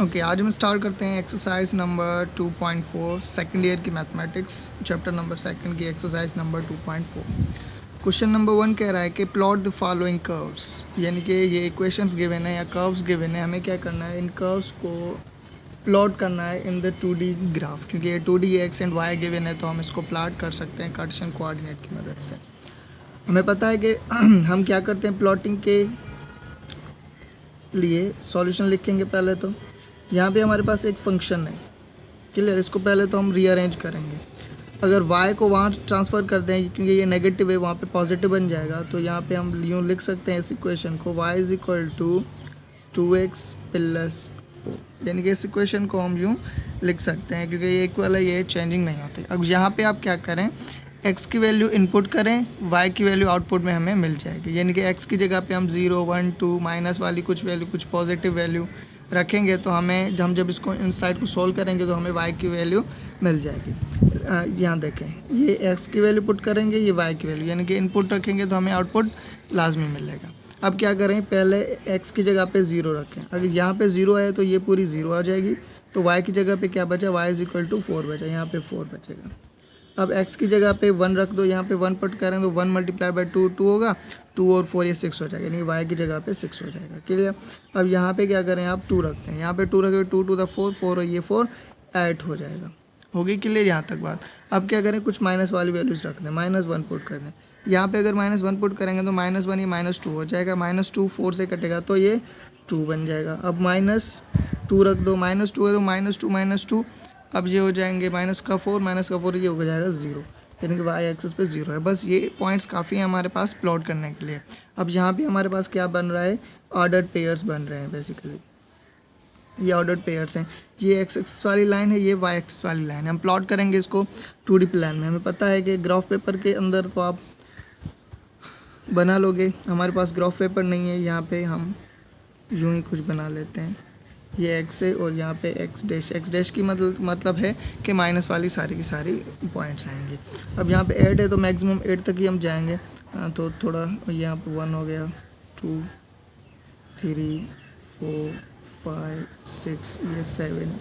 Okay, आज हम start करते हैं एक्सरसाइज नंबर 2.4 सेकेंड ईयर की मैथमेटिक्स चैप्टर नंबर सेकंड की एक्सरसाइज नंबर 2.4। क्वेश्चन नंबर 1 कह रहा है कि प्लॉट द फॉलोइंग कर्व्स, यानी कि ये इक्वेशंस गिवन है या कर्व्स गिवन है, हमें क्या करना है, इन कर्व्स को प्लॉट करना है इन द 2D ग्राफ। क्योंकि ये 2D x and Y given है तो हम इसको प्लॉट कर सकते हैं कार्टेशियन कोऑर्डिनेट की मदद से। हमें पता है कि हम क्या करते हैं, प्लॉटिंग के लिए सॉल्यूशन लिखेंगे। पहले तो यहाँ पे हमारे पास एक फंक्शन है, क्लियर। इसको पहले तो हम रीअरेंज करेंगे। अगर y को वहाँ ट्रांसफ़र कर दें, क्योंकि ये नेगेटिव है, वहाँ पे पॉजिटिव बन जाएगा, तो यहाँ पे हम यूँ लिख सकते हैं इस इक्वेशन को y is equal to 2x plus 4, यानी कि इस इक्वेशन को हम यूँ लिख सकते हैं क्योंकि ये इक्वल है, ये चेंजिंग नहीं होती। अब यहाँ पे आप क्या करें, x की वैल्यू इनपुट करें, y की वैल्यू आउटपुट में हमें मिल जाएगी। यानी कि x की जगह पे हम 0, 1, 2 माइनस वाली कुछ वैल्यू, कुछ पॉजिटिव वैल्यू रखेंगे तो हमें, हम जब इसको इन साइड को सोल्व करेंगे तो हमें y की वैल्यू मिल जाएगी। यहाँ देखें, ये x की वैल्यू पुट करेंगे, ये y की वैल्यू, यानी कि इनपुट रखेंगे तो हमें आउटपुट लाजमी मिलेगा। अब क्या करें, पहले x की जगह पे 0 रखें। अगर यहाँ पे 0 है तो ये पूरी 0 आ जाएगी, तो y की जगह पे क्या बचा, y इज़ इक्वल टू 4 बचा, यहाँ पे 4 बचेगा। अब x की जगह पे 1 रख दो, यहाँ पे 1 पुट करें तो 1 मल्टीप्लाई बाई 2 2 होगा, 2 और 4 ये 6 हो जाएगा, यानी y की जगह पे 6 हो जाएगा, क्लियर। अब यहाँ पे क्या करें, आप 2 रखते हैं, यहाँ पे 2 रखें, 2 टू द 4, 4 और ये 4 8 हो जाएगा। होगी क्लियर यहाँ तक बात। अब क्या करें, कुछ माइनस वाली वैल्यूज़ रख दें, -1 पुट कर दें। यहाँ पे अगर -1 पुट करेंगे तो -1 ये -2 हो जाएगा, -2 4 से कटेगा तो ये 2 बन जाएगा। अब -2 रख दो, -2 है तो -2 अब ये हो जाएंगे -4 ये हो जाएगा 0, यानी कि y एक्सिस पे 0 है। बस ये पॉइंट्स काफ़ी हैं हमारे पास प्लॉट करने के लिए। अब यहाँ पे हमारे पास क्या बन रहा है, ऑर्डर्ड पेयर्स बन रहे हैं बेसिकली, ये ऑर्डर्ड पेयर्स हैं। ये एक्स एक्सिस वाली लाइन है, ये वाई एक्सिस वाली लाइन है। हम प्लॉट करेंगे इसको 2D प्लान में। हमें पता है कि ग्राफ पेपर के अंदर तो आप बना लोगे, हमारे पास ग्राफ पेपर नहीं है, यहाँ पे हम यूँ ही कुछ बना लेते हैं। ये x है और यहाँ पे x डैश की मतलब है कि माइनस वाली सारी की सारी पॉइंट्स आएंगे। अब यहाँ पे 8 है तो मैक्सिमम 8 तक ही हम जाएंगे, तो थोड़ा यहाँ पे 1 हो गया, 2 3 4 5 6, ये 7,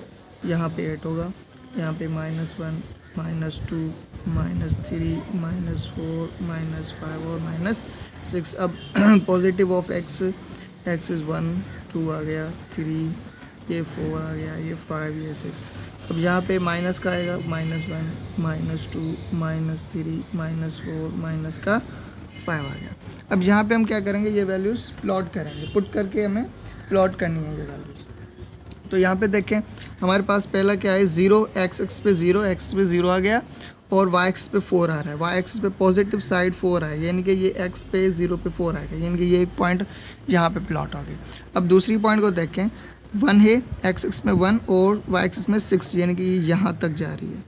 यहाँ पे 8 होगा, यहाँ पे -1 -2 -3 -4 -5 और -6। अब पॉजिटिव ऑफ x इज़ 1 2 आ गया, 3 ये 4 आ गया, ये 5 ये 6। अब यहाँ पे माइनस का आएगा, -1 -2 -3 -4 माइनस का 5 आ गया। अब यहाँ पे हम क्या करेंगे, ये वैल्यूज़ प्लॉट करेंगे, पुट करके हमें प्लॉट करनी है ये वैल्यूज़। तो यहाँ पे देखें, हमारे पास पहला क्या है, 0 x एक्सिस पे 0 आ गया और y एक्सिस पे 4 आ रहा है। y एक्सिस पे पॉजिटिव साइड 4 है, यानी कि ये x पे 0 पे 4 आएगा, यानी कि ये एक पॉइंट यहाँ पे प्लॉट हो गई। अब दूसरी पॉइंट को देखें, 1 है, x एक्सिस में 1 और y एक्सिस में 6, यानी कि ये यहाँ तक जा रही है।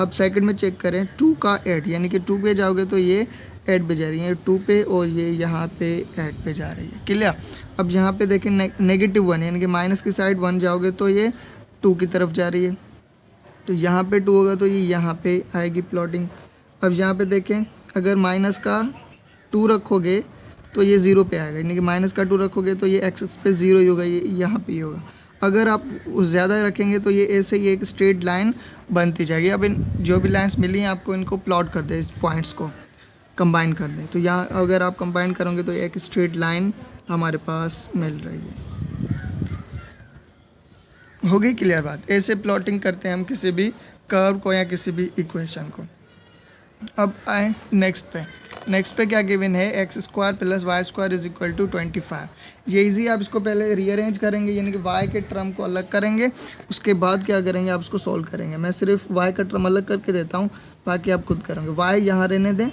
अब सेकंड में चेक करें, 2 का 8, यानी कि 2 पे जाओगे तो ये 8 पे जा रही है, 2 पे और ये यहाँ पे 8 पे जा रही है, क्लियर। अब यहाँ पे देखें -1, यानी कि माइनस की साइड 1 जाओगे तो ये 2 की तरफ जा रही है, तो यहाँ पे 2 होगा तो ये यहाँ पे आएगी प्लॉटिंग। अब यहाँ पे देखें, अगर माइनस का 2 रखोगे तो ये 0 पे आएगा, यानी कि माइनस का 2 रखोगे तो ये x एक्सिस पे 0 ही होगा, ये यहाँ पे ही होगा। अगर आप ज़्यादा रखेंगे तो ये ऐसे ही एक स्ट्रेट लाइन बनती जाएगी। अब इन जो भी लाइन्स मिली हैं आपको, इनको प्लॉट कर दें, इस पॉइंट्स को कंबाइन कर दें, तो यहाँ अगर आप कंबाइन करोगे तो एक स्ट्रेट लाइन हमारे पास मिल रही है। हो गई क्लियर बात। ऐसे प्लॉटिंग करते हैं हम किसी भी कर्व को या किसी भी इक्वेशन को। अब आए नेक्स्ट पे क्या गिवन है, x² + y² is equal to 25। ये इजी, आप इसको पहले रीअरेंज करेंगे, यानी कि y के टर्म को अलग करेंगे, उसके बाद क्या करेंगे, आप उसको सॉल्व करेंगे। मैं सिर्फ y का टर्म अलग करके देता हूँ, बाकी आप खुद करेंगे। y यहाँ रहने दें,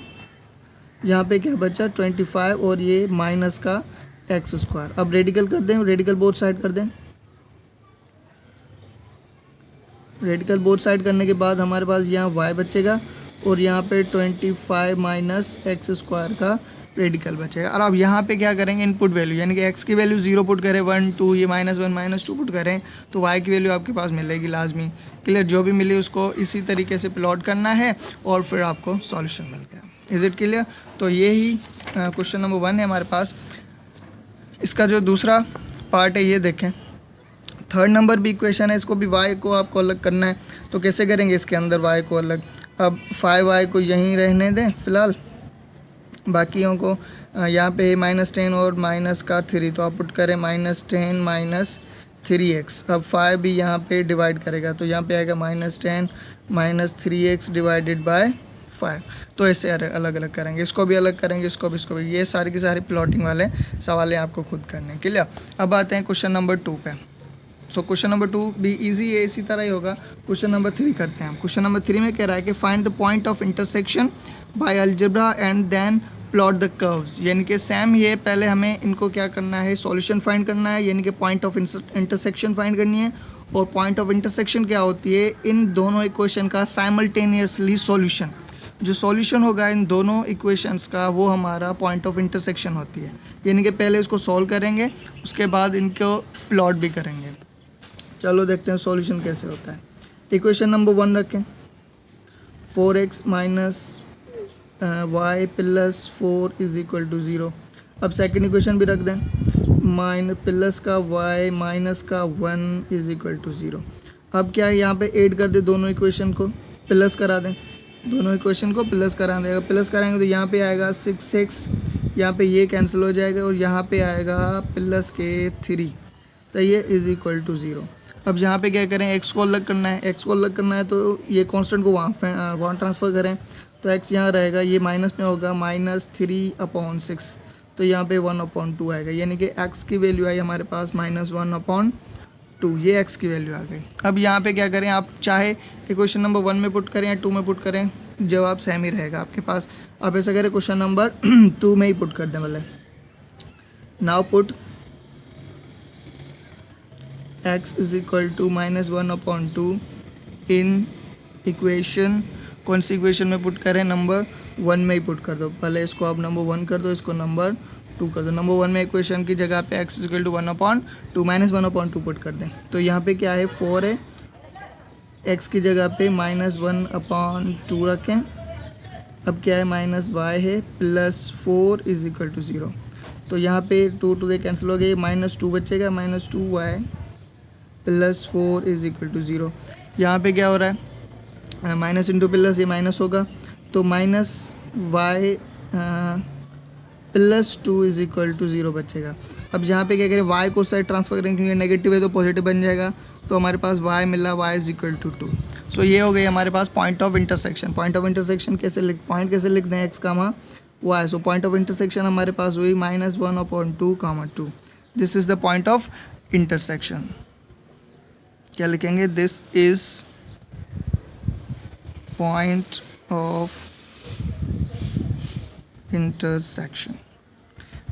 यहाँ पे क्या बचा 25 और ये माइनस का x²। अब रेडिकल कर दें, रेडिकल बोथ साइड कर दें। रेडिकल बोथ साइड करने के बाद हमारे पास यहाँ y बचेगा और यहाँ पे 25 माइनस x² का रेडिकल बचेगा। और अब यहाँ पे क्या करेंगे, इनपुट वैल्यू, यानी कि x की वैल्यू 0 पुट करें, 1 2, ये -1 -2 पुट करें तो y की वैल्यू आपके पास मिलेगी लाजमी, क्लियर। जो भी मिली उसको इसी तरीके से प्लॉट करना है और फिर आपको सॉल्यूशन मिल गया। Is it clear. तो यही क्वेश्चन नंबर 1 है हमारे पास। इसका जो दूसरा पार्ट है ये देखें, थर्ड नंबर भी इक्वेशन है, इसको भी y को आपको अलग करना है। तो कैसे करेंगे इसके अंदर y को अलग? अब 5y को यहीं रहने दें फ़िलहाल, बाकियों को यहाँ पे -10 और -3, तो आप पुट करें -10 माइनस 3x। अब 5 भी यहाँ पे डिवाइड करेगा, तो यहाँ पे आएगा -10 माइनस 3x डिवाइडेड बाय 5। तो ऐसे अलग अलग करेंगे, इसको भी अलग करेंगे, इसको भी। ये सारी की सारी प्लॉटिंग वाले सवाल आपको खुद करने हैं, क्लियर। अब आते हैं क्वेश्चन नंबर 2 पे। सो क्वेश्चन नंबर 2 भी इजी है, इसी तरह ही होगा। क्वेश्चन नंबर 3 करते हैं हम। क्वेश्चन नंबर 3 में कह रहा है कि find the point of intersection by algebra and then plot the curves. यानी कि सेम ये पहले हमें इनको क्या करना है, सॉल्यूशन फाइंड करना है, यानी कि पॉइंट ऑफ इंटरसेक्शन फाइंड करनी है। और पॉइंट ऑफ इंटरसेक्शन क्या होती है? इन दोनों इक्वेशन का साइमल्टेनियसली सॉल्यूशन। जो सॉल्यूशन होगा इन दोनों इक्वेशंस का, वो हमारा पॉइंट ऑफ इंटरसेक्शन होती है। यानी कि पहले इसको सॉल्व करेंगे, उसके बाद इनको प्लॉट भी करेंगे। चलो देखते हैं सॉल्यूशन कैसे होता है। इक्वेशन नंबर 1 रखें, 4x minus y plus 4 is equal to 0। अब सेकंड इक्वेशन भी रख दें, प्लस का y माइनस का 1 इज इक्वल टू 0। अब क्या है, यहाँ पे ऐड कर दे, दोनों इक्वेशन को प्लस करा दें, दोनों इक्वेशन को प्लस करा देगा। प्लस कराएंगे तो यहाँ पे आएगा 6x, यहाँ पे ये कैंसिल हो जाएगा और यहाँ पे आएगा प्लस के 3, सही है, इज इक्वल टू 0। अब यहाँ पे क्या करें, x को अलग करना है। x को अलग करना है तो ये कांस्टेंट को वहाँ ट्रांसफ़र करें, तो x यहाँ रहेगा, ये माइनस में होगा -3/6, तो यहाँ पे 1/2 आएगा। यानी कि x की वैल्यू आई हमारे पास -1/2, ये x की वैल्यू आ गई। अब यहाँ पे क्या करें, आप चाहे इक्वेशन नंबर 1 में पुट करें या 2 में पुट करें, जवाब सेम ही रहेगा आपके पास। अब ऐसा करें, क्वेश्चन नंबर 2 में ही पुट कर दें वाले। Now put x is equal to -1/2 in equation, कौन सी इक्वेशन में पुट करें? नंबर 1 में ही पुट कर दो। पहले इसको आप नंबर 1 कर दो, इसको नंबर 2 कर दो। नंबर 1 में इक्वेशन की जगह पे x is equal to 1/2 -1/2 put कर दें। तो यहाँ पे क्या है, 4 है, x की जगह पे -1/2 रखें। अब क्या है, -y है प्लस 4 इज इक्वल टू 0। तो यहाँ पे 2 कैंसिल हो गए, -2 बचेगा, -2y plus 4 is equal to 0। यहाँ पे क्या हो रहा है, माइनस इंटू प्लस, ये माइनस होगा, तो -y plus 2 is equal to 0 बचेगा। अब यहाँ पे क्या करें, y को साइड ट्रांसफर करेंगे, क्योंकि नेगेटिव है तो पॉजिटिव बन जाएगा, तो हमारे पास y मिला, y is equal to 2। So ये हो गई हमारे पास point of intersection. Point of intersection point कैसे लिख दें, x comma y। So point of intersection हमारे पास हुई -1/2, 2। This is the point of intersection. क्या लिखेंगे, this is point of intersection,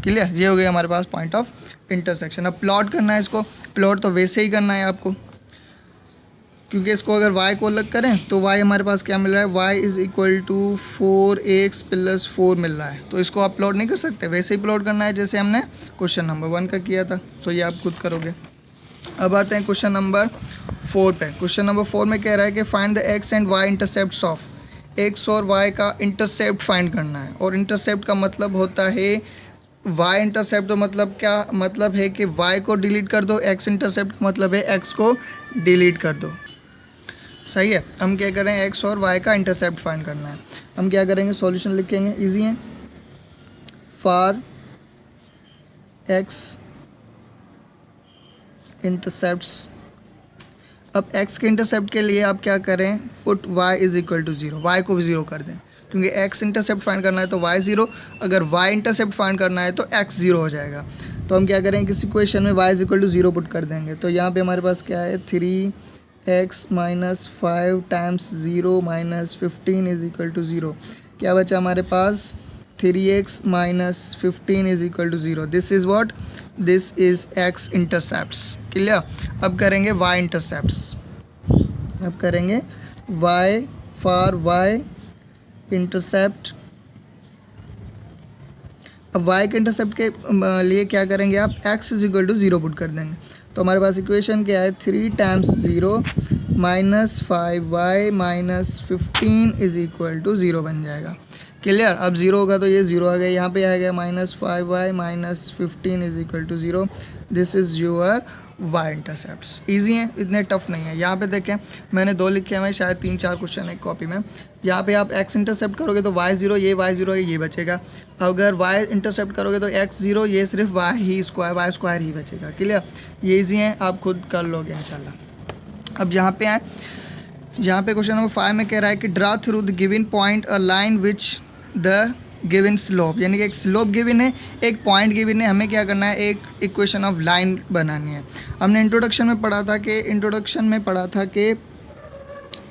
clear. ये हो गया हमारे पास पॉइंट ऑफ इंटरसेक्शन। अब प्लॉट करना है इसको, प्लॉट तो वैसे ही करना है आपको, क्योंकि इसको अगर y को अलग करें तो y हमारे पास क्या मिल रहा है, y is equal to 4x plus 4 मिल रहा है। तो इसको आप प्लॉट नहीं कर सकते, वैसे ही प्लॉट करना है जैसे हमने क्वेश्चन नंबर 1 का किया था। सो ये आप खुद करोगे। अब आते हैं क्वेश्चन नंबर 4 पे। क्वेश्चन नंबर 4 में कह रहा है कि find the x and y intercepts of, x और y का इंटरसेप्ट फाइंड करना है। और इंटरसेप्ट का मतलब होता है y इंटरसेप्ट, तो मतलब क्या मतलब है कि y को डिलीट कर दो, x इंटरसेप्ट का मतलब है x को डिलीट कर दो, सही है। हम क्या करें, x और y का इंटरसेप्ट फाइंड करना है। हम क्या करेंगे, सॉल्यूशन लिखेंगे, इजी है। फॉर x इंटरसेप्ट्स, अब x के इंटरसेप्ट के लिए आप क्या करें, put y is equal to 0, y को 0 कर दें, क्योंकि x इंटरसेप्ट फाइंड करना है तो y 0, अगर y इंटरसेप्ट फाइंड करना है तो x 0 हो जाएगा। तो हम क्या करेंगे, किसी इक्वेशन में y is equal to 0 put कर देंगे। तो यहाँ पे हमारे पास क्या है, 3x minus 5 times 0 minus 15 is equal to 0। क्या बचा हमारे पास, 3x minus 15 is equal to 0। This is what, this is x intercepts, clear. अब करेंगे y इंटरसेप्ट्स। अब करेंगे y, फॉर y इंटरसेप्ट। अब y के इंटरसेप्ट के लिए क्या करेंगे आप, x is equal to 0 put कर देंगे। तो हमारे पास इक्वेशन क्या है, 3 times 0 minus 5y minus 15 is equal to 0 बन जाएगा, क्लियर। अब 0 होगा तो ये 0 आ गया, यहाँ पे आएगा -5y -15 is equal to 0। This is your y intercepts. Easy है, इतने टफ नहीं है। यहाँ पे देखें मैंने 2 लिखे हुए हैं, शायद 3-4 क्वेश्चन है कॉपी में। यहाँ पे आप x इंटरसेप्ट करोगे तो y0, ये y0 है, ये बचेगा। अगर y इंटरसेप्ट करोगे तो x0, ये सिर्फ y स्क्वायर ही बचेगा। क्लियर, ये ईजी है, आप खुद कर लोगे इंशाल्लाह। अब यहाँ पे आए, यहाँ पे क्वेश्चन नंबर 5 में कह रहा है कि draw through the given point a line which the given slope, यानी कि एक स्लोप गिवन है, एक पॉइंट गिवन है, हमें क्या करना है, एक इक्वेशन ऑफ लाइन बनानी है। हमने इंट्रोडक्शन में पढ़ा था कि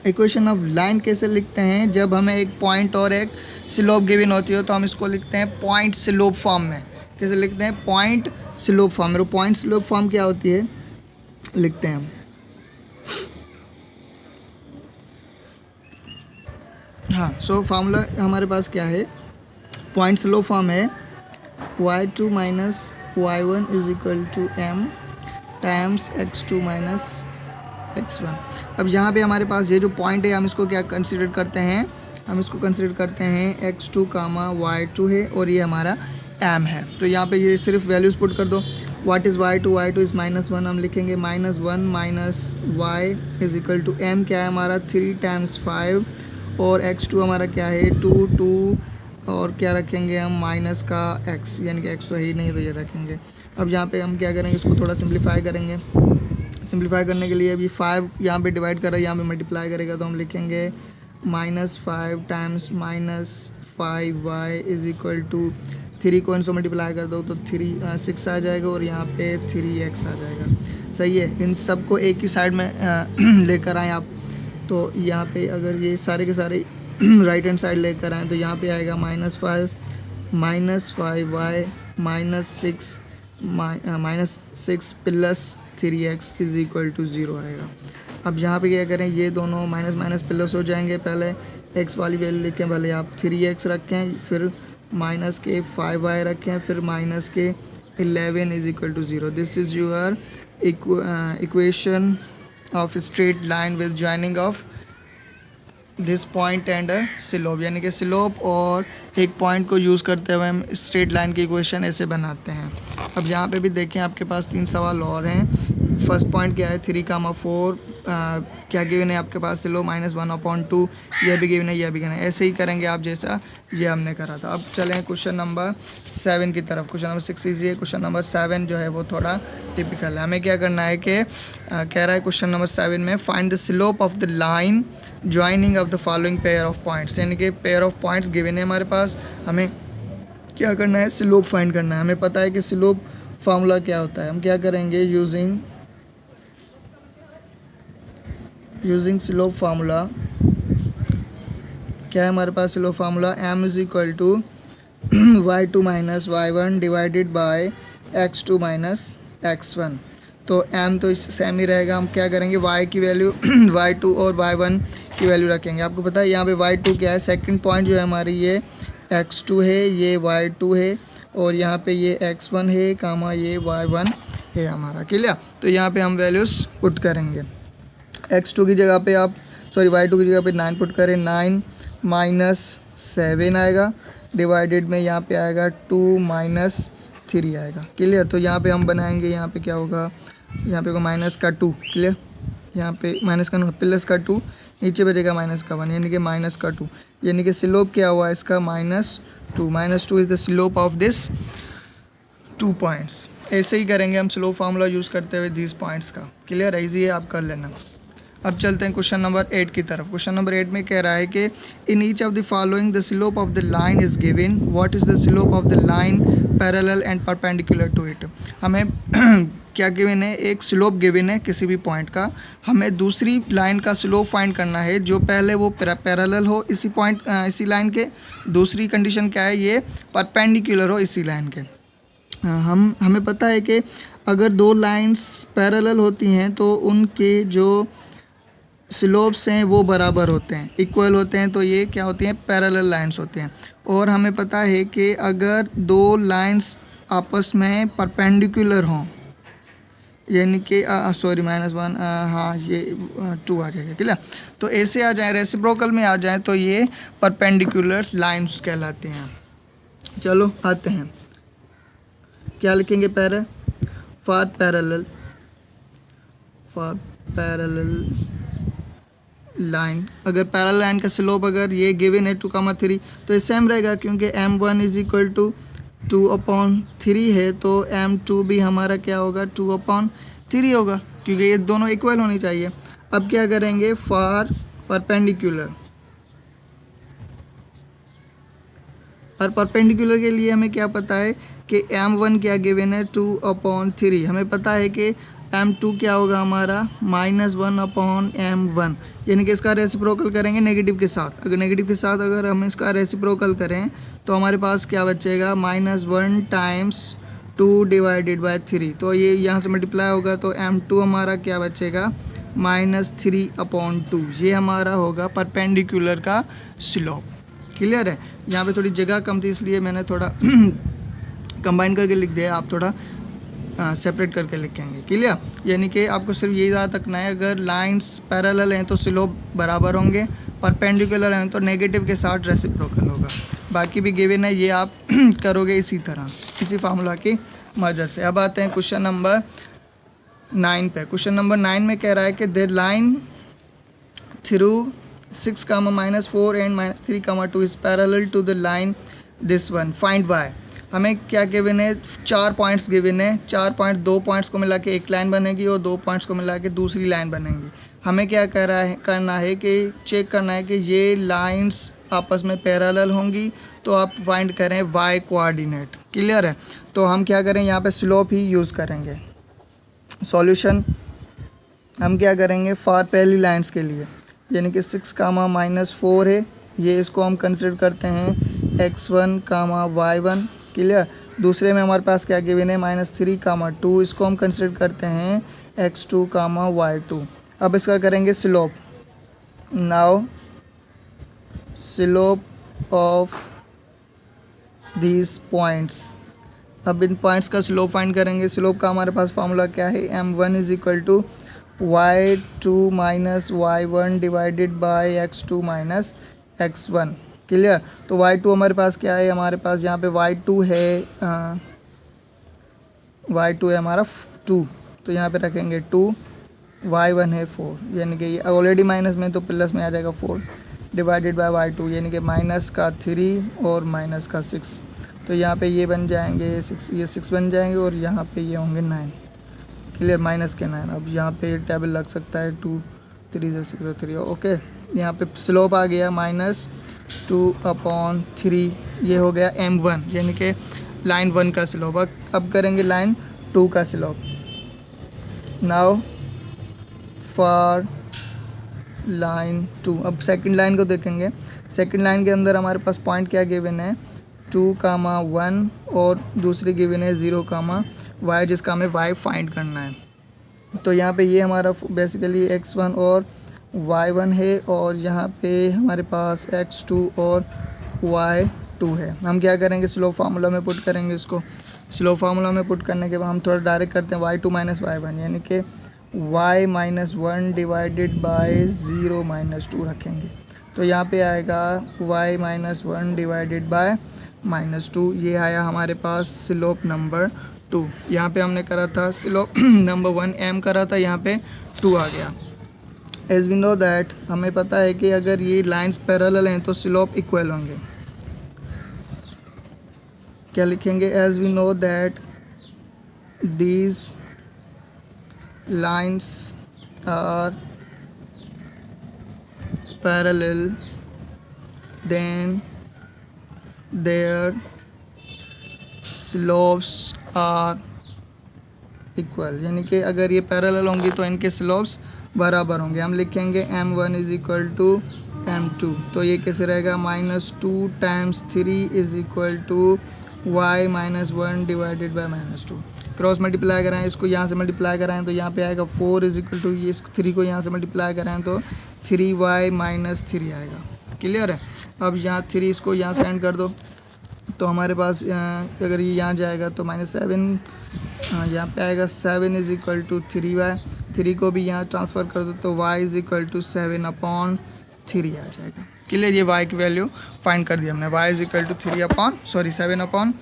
इक्वेशन ऑफ लाइन कैसे लिखते हैं। जब हमें एक पॉइंट और एक स्लोप गिवन होती हो तो हम इसको लिखते हैं पॉइंट स्लोप फॉर्म में। कैसे लिखते हैं, पॉइंट स्लोप फॉर्म में। पॉइंट स्लोप फॉर्म क्या होती है, लिखते हैं हम। हाँ, सो फार्मूला हमारे पास क्या है, पॉइंट स्लोप फॉर्म है y2 minus y1 is equal to m times x2 minus x1। अब यहाँ पे हमारे पास ये जो पॉइंट है, हम इसको क्या कंसीडर करते हैं, हम इसको कंसीडर करते हैं x2 कामा y2 है, और ये हमारा m है। तो यहाँ पे ये सिर्फ वैल्यूज पुट कर दो। व्हाट इज़ y2 इज़ -1, हम लिखेंगे -1 minus y is equal to m क्या है हमारा 3 टाइम्स 5, और x2 हमारा क्या है 2 और क्या रखेंगे हम माइनस का x, यानी कि x तो है ही नहीं तो ये रखेंगे। अब यहाँ पे हम क्या करेंगे, इसको थोड़ा सिंप्लीफाई करेंगे। सिंप्लीफाई करने के लिए अभी 5 यहाँ पे डिवाइड कर रहा है, यहाँ पे मल्टीप्लाई करेगा तो हम लिखेंगे -5 times -5y is equal to 3 को इनसे मल्टीप्लाई कर दो तो 6 आ जाएगा, और यहाँ पे 3x आ जाएगा। सही है, इन सब को एक ही साइड में लेकर आएँ आप। तो यहाँ पे अगर ये सारे के सारे राइट हैंड साइड लेकर आएँ तो यहाँ पे आएगा -5 -6 plus 3x is equal to 0 आएगा। अब यहाँ पे क्या करें, ये दोनों माइनस प्लस हो जाएंगे। पहले x वाली वैल्यू लिखें, पहले आप 3x रखें, फिर माइनस के 5y रखें, फिर माइनस के 11 is equal to 0। This is your equation of straight line with joining of this point and a slope, यानी कि स्लोप और एक पॉइंट को यूज़ करते हुए हम स्ट्रेट लाइन की इक्वेशन ऐसे बनाते हैं। अब यहाँ पे भी देखें, आपके पास 3 सवाल और हैं। फर्स्ट पॉइंट क्या है 3,4 क्या गिवन है आपके पास, स्लोप -1/2, यह भी गिवन है, यह भी गिवन है। ऐसे ही करेंगे आप जैसा ये हमने करा था। अब चलें क्वेश्चन नंबर 7 की तरफ। क्वेश्चन नंबर 6 ईजी है, क्वेश्चन नंबर 7 जो है वो थोड़ा टिपिकल है। हमें क्या करना है कि कह रहा है क्वेश्चन नंबर 7 में find the slope of the line joining of the following pair of points, यानी कि पेयर ऑफ पॉइंट्स गिवन है हमारे पास। हमें क्या करना है, स्लोप फाइंड करना है। हमें पता है कि स्लोप फार्मूला क्या होता है। हम क्या करेंगे, यूजिंग स्लोप फार्मूला, क्या है हमारे पास slope formula, m is equal to y2 minus y1 divided by x2 minus x1। तो m तो सेम ही रहेगा। हम क्या करेंगे, y की वैल्यू y2 और y1 की वैल्यू रखेंगे। आपको पता है यहाँ पे y2 क्या है, सेकंड पॉइंट जो है हमारी ये x2 है, ये y2 है, और यहाँ पे ये x1 है कामा ये y1 है हमारा। क्लियर, तो यहाँ पे हम वैल्यूज़ पुट करेंगे। x2 की जगह पे आप y2 की जगह पे 9 पुट करें, 9 माइनस 7 आएगा, डिवाइडेड में यहाँ पे आएगा 2 माइनस 3 आएगा। क्लियर, तो यहाँ पे हम बनाएंगे, यहाँ पे क्या होगा, यहाँ पे होगा -2। क्लियर, यहाँ पे माइनस का प्लस का 2, नीचे बचेगा -1, यानी कि -2, यानी कि स्लोप क्या हुआ इसका -2 is the slope of this 2 points. ऐसे ही करेंगे हम स्लोप फार्मूला यूज़ करते हुए दिस पॉइंट्स का। क्लियर, ईजी है, आप कर लेना। अब चलते हैं क्वेश्चन नंबर 8 की तरफ। क्वेश्चन नंबर 8 में कह रहा है कि in each of the following the slope of the line is given, what is the slope of the line parallel and perpendicular to it. हमें क्या गिवन है, एक स्लोप गिवन है किसी भी पॉइंट का, हमें दूसरी लाइन का स्लोप फाइंड करना है जो पहले वो पैरेलल हो इसी पॉइंट इसी लाइन के, दूसरी कंडीशन क्या है, ये परपेंडिकुलर हो इसी लाइन के। हमें पता है कि अगर 2 लाइंस पैरेलल होती हैं तो उनके जो स्लोप्स हैं वो बराबर होते हैं, इक्वल होते हैं, तो ये क्या होती हैं, पैरेलल लाइंस होते हैं। और हमें पता है कि अगर 2 लाइंस आपस में परपेंडिकुलर हों, यानी कि सॉरी -1, हाँ ये 2 आ जाएगा, क्लियर। तो ऐसे आ जाए, रेसिप्रोकल में आ जाए तो ये परपेंडिकुलर लाइंस कहलाते हैं। चलो आते हैं, क्या लिखेंगे पहले, फॉर पैरेलल लाइन। अगर पैरेलल लाइन का स्लोप अगर ये गिवन है 2,3 तो ये सेम रहेगा, क्योंकि m1 इज इक्वल टू 2/3 है, तो m2 भी हमारा क्या होगा 2/3 होगा, क्योंकि ये दोनों इक्वल होनी चाहिए। अब क्या करेंगे, फॉर परपेंडिकुलर, और परपेंडिकुलर के लिए हमें क्या पता है कि m1 क्या गिवन है 2/3, हमें पता है कि m2 क्या होगा हमारा -1/m1, यानी कि इसका रेसिप्रोकल करेंगे नेगेटिव के साथ। अगर नेगेटिव के साथ अगर हम इसका रेसिप्रोकल करें तो हमारे पास क्या बचेगा, -1 टाइम्स 2 डिवाइडेड बाय 3, तो ये यहाँ से मल्टीप्लाई होगा, तो m2 हमारा क्या बचेगा -3/2, ये हमारा होगा परपेंडिकुलर का स्लोप। क्लियर है। यहाँ पे थोड़ी जगह कम थी इसलिए मैंने थोड़ा कंबाइन करके लिख दिया, आप थोड़ा सेपरेट करके लिखेंगे, क्लियर। यानी कि आपको सिर्फ यही याद रखना है, अगर लाइंस पैरेलल हैं तो स्लोप बराबर होंगे, परपेंडिकुलर हैं तो नेगेटिव के साथ रेसिप्रोकल होगा। बाकी भी गिवन है, ये आप करोगे इसी तरह, इसी फार्मूला की मदद से। अब आते हैं क्वेश्चन नंबर 9 पे। क्वेश्चन नंबर 9 में कह रहा है कि the line through 6, -4 and -3, 2 is parallel to the line this one, find y. हमें क्या गिवन है, 4 पॉइंट्स गिवन है, 4 पॉइंट, 2 पॉइंट्स को मिला के एक लाइन बनेगी और 2 पॉइंट्स को मिला के दूसरी लाइन बनेगी। हमें क्या करना है कि चेक करना है कि ये लाइंस आपस में पैरेलल होंगी, तो आप फाइंड करें वाई कोऑर्डिनेट, क्लियर है। तो हम क्या करें, यहाँ पे स्लोप ही यूज़ करेंगे। सॉल्यूशन हम क्या करेंगे, फॉर पहली लाइंस के लिए, यानी कि 6, -4 है, ये इसको हम कंसिडर करते हैं x1, y1, क्लियर। दूसरे में हमारे पास क्या गिवन है, -3, 2, इसको हम कंसिडर करते हैं x2, y2। अब इसका करेंगे slope. Now slope of these points, अब इन पॉइंट्स का स्लोप फाइंड करेंगे। स्लोप का हमारे पास फार्मूला क्या है, m1 is equal to y2 minus y1 divided by x2 minus x1, clear. तो y2 हमारे पास क्या है, हमारे पास यहाँ पे y2 है, y2 है हमारा 2, तो यहाँ पे रखेंगे 2, y1 है 4, यानी कि ये ऑलरेडी माइनस में तो प्लस में आ जाएगा 4 डिवाइडेड बाय y2, यानी कि माइनस का 3 और माइनस का 6, तो यहाँ पे ये बन जाएंगे 6, ये 6 बन जाएंगे और यहाँ पे ये होंगे 9, क्लियर, माइनस के 9। अब यहाँ पे टेबल लग सकता है 2, 3 से 6 और 3, ओके। यहाँ पे स्लोप आ गया -2/3, ये हो गया m1, यानी कि लाइन 1 का स्लोप। अब करेंगे लाइन 2 का स्लोप। नाउ फॉर लाइन 2, अब सेकंड लाइन को देखेंगे। सेकंड लाइन के अंदर हमारे पास पॉइंट क्या गिवन है, 2, 1 और दूसरी गिवन है 0, y, जिसका हमें y फाइंड करना है। तो यहाँ पे ये हमारा बेसिकली x1 और y1 है, और यहाँ पे हमारे पास x2 और y2 है। हम क्या करेंगे, स्लोप फार्मूला में पुट करेंगे इसको। स्लोप फार्मूला में पुट करने के बाद हम थोड़ा डायरेक्ट करते हैं y2 माइनस y1, यानी कि y -1 डिवाइडेड बाय 0 -2 रखेंगे, तो यहाँ पे आएगा y -1 डिवाइडेड बाय -2, ये आया हमारे पास स्लोप नंबर 2। यहाँ पे हमने करा था स्लोप नंबर 1 m करा था, यहाँ पे 2 आ गया। एज वी नो दैट, हमें पता है कि अगर ये लाइंस पैरेलल हैं तो स्लोप इक्वल होंगे। क्या लिखेंगे, as we know that these lines are parallel then their slopes are equal, यानी कि अगर ये पैरेलल होंगी तो इनके स्लोप्स बराबर होंगे। हम लिखेंगे m1 is equal to m2, तो ये कैसे रहेगा, -2 times 3 is equal to y -1 divided by -2। Cross multiply कराएं, इसको यहाँ से मल्टीप्लाई कराएं तो यहाँ पे आएगा 4 इज इक्वल टू, ये 3 को यहाँ से मल्टीप्लाई कराएं तो 3y -3 आएगा, क्लियर है। अब यहाँ 3 इसको यहाँ सेंड कर दो, तो हमारे पास अगर ये यहाँ जाएगा तो -7 हाँ, यहाँ पे आएगा 7 इज़ इक्वल टू 3y, 3 को भी यहाँ ट्रांसफ़र कर दो तो y इज़ इक्वल टू 7/3 आ जाएगा। क्लियर, ये y की वैल्यू फाइंड कर दी हमने, y इज़ इक्वल टू 7/3।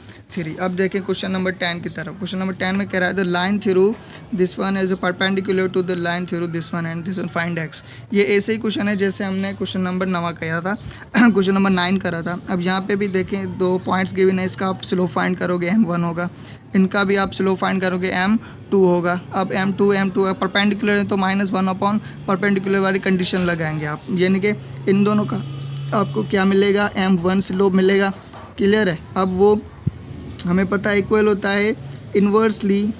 अब देखें क्वेश्चन नंबर 10 की तरफ। क्वेश्चन नंबर 10 में कह रहा है the line through this one is perpendicular to the line through this one and this one find x। ये ऐसे ही क्वेश्चन है जैसे हमने क्वेश्चन नंबर 9 किया था क्वेश्चन नंबर 9 करा था। अब यहाँ पे भी देखें 2 पॉइंट्स गिवन है, इसका आप स्लोप फाइंड करोगे m1 होगा, इनका भी आप स्लोप फाइंड करोगे m2 होगा। अब m2 परपेंडिकुलर है तो -1 परपेंडिकुलर वाली कंडीशन लगाएंगे आप, यानी कि इन दोनों का आपको क्या मिलेगा, m1 स्लोप मिलेगा। क्लियर है। अब वो हमें पता है इक्वल होता है इन्वर्सली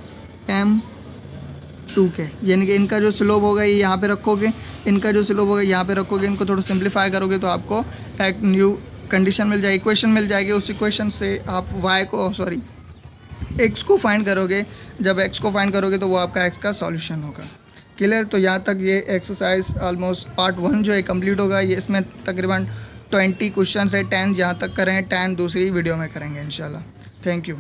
m2 के, यानी कि इनका जो स्लोप होगा ये यहाँ पे रखोगे, इनका जो स्लोप होगा यहाँ पे रखोगे, इनको थोड़ा सिंप्लीफाई करोगे तो आपको एक न्यू कंडीशन मिल जाएगी, इक्वेशन मिल जाएगी। उस इक्वेशन से आप x को फाइंड करोगे। जब x को फाइंड करोगे तो वो आपका x का सॉल्यूशन होगा। क्लियर। तो यहाँ तक ये एक्सरसाइज ऑलमोस्ट पार्ट 1 जो है कंप्लीट होगा। ये इसमें तकरीबन 20 क्वेश्चन है, 10 यहाँ तक करें, 10 दूसरी वीडियो में करेंगे इंशाल्लाह। Thank you.